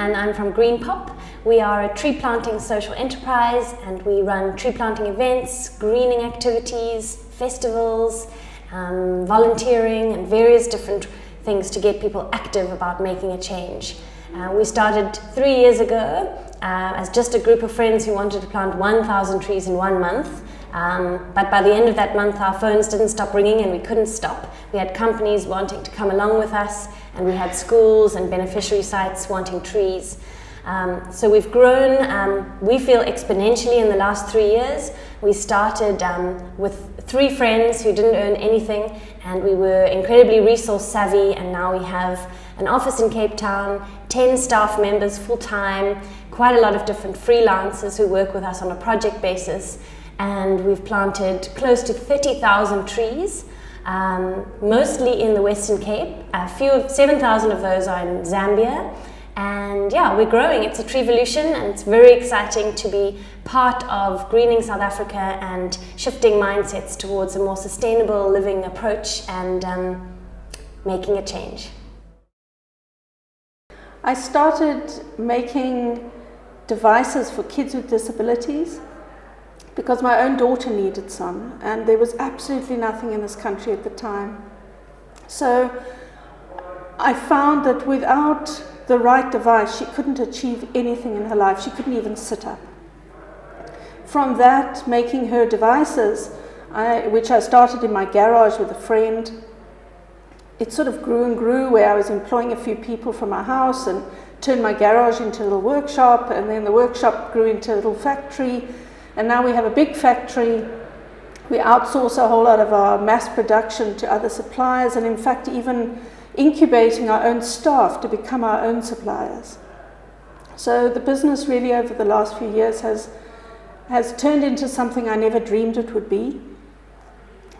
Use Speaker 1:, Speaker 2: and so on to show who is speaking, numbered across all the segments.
Speaker 1: and I'm from Green Pop. We are a tree planting social enterprise, and we run tree planting events, greening activities, festivals, volunteering, and various different things to get people active about making a change. We started 3 years ago as just a group of friends who wanted to plant 1,000 trees in 1 month. But by the end of that month, our phones didn't stop ringing and we couldn't stop. We had companies wanting to come along with us, and we had schools and beneficiary sites wanting trees. So we've grown, we feel, exponentially in the last 3 years. We started with 3 friends who didn't earn anything, and we were incredibly resource savvy, and now we have an office in Cape Town, 10 staff members full-time, quite a lot of different freelancers who work with us on a project basis, and we've planted close to 30,000 trees, mostly in the Western Cape. 7,000 of those are in Zambia. And yeah, we're growing. It's a treevolution, and it's very exciting to be part of greening South Africa and shifting mindsets towards a more sustainable living approach and making a change.
Speaker 2: I started making devices for kids with disabilities because my own daughter needed some, and there was absolutely nothing in this country at the time. So I found that without the right device, she couldn't achieve anything in her life. She couldn't even sit up. From that, making her devices, which I started in my garage with a friend, it sort of grew and grew, where I was employing a few people from my house and turned my garage into a little workshop, and then the workshop grew into a little factory, and now we have a big factory. We outsource a whole lot of our mass production to other suppliers, and in fact even incubating our own staff to become our own suppliers. So the business really over the last few years has turned into something I never dreamed it would be.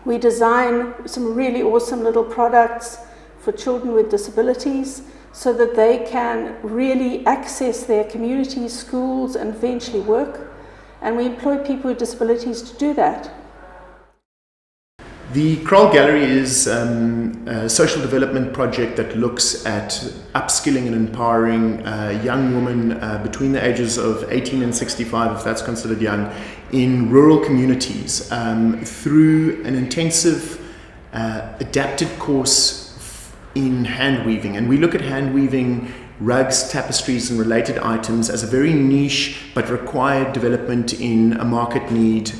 Speaker 2: We design some really awesome little products for children with disabilities so that they can really access their communities, schools, and eventually work. And we employ people with disabilities to do that.
Speaker 3: The Kraal Gallery is a social development project that looks at upskilling and empowering young women between the ages of 18 and 65, if that's considered young, in rural communities through an intensive adapted course in hand weaving. And we look at hand weaving rugs, tapestries and related items as a very niche but required development in a market need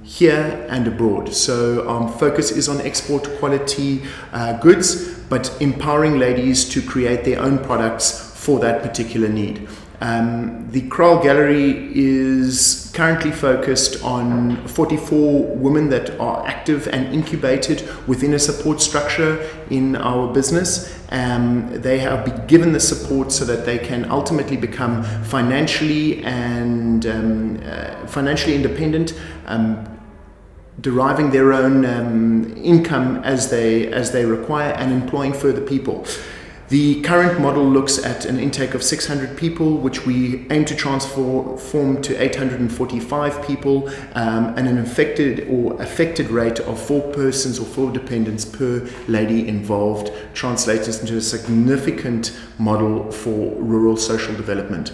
Speaker 3: here and abroad. So our focus is on export quality goods, but empowering ladies to create their own products for that particular need. The Kraal Gallery is currently focused on 44 women that are active and incubated within a support structure in our business. They have been given the support so that they can ultimately become financially and financially independent, deriving their own income as they require, and employing further people. The current model looks at an intake of 600 people, which we aim to transform to 845 people, and an affected rate of 4 persons or 4 dependents per lady involved, translates into a significant model for rural social development.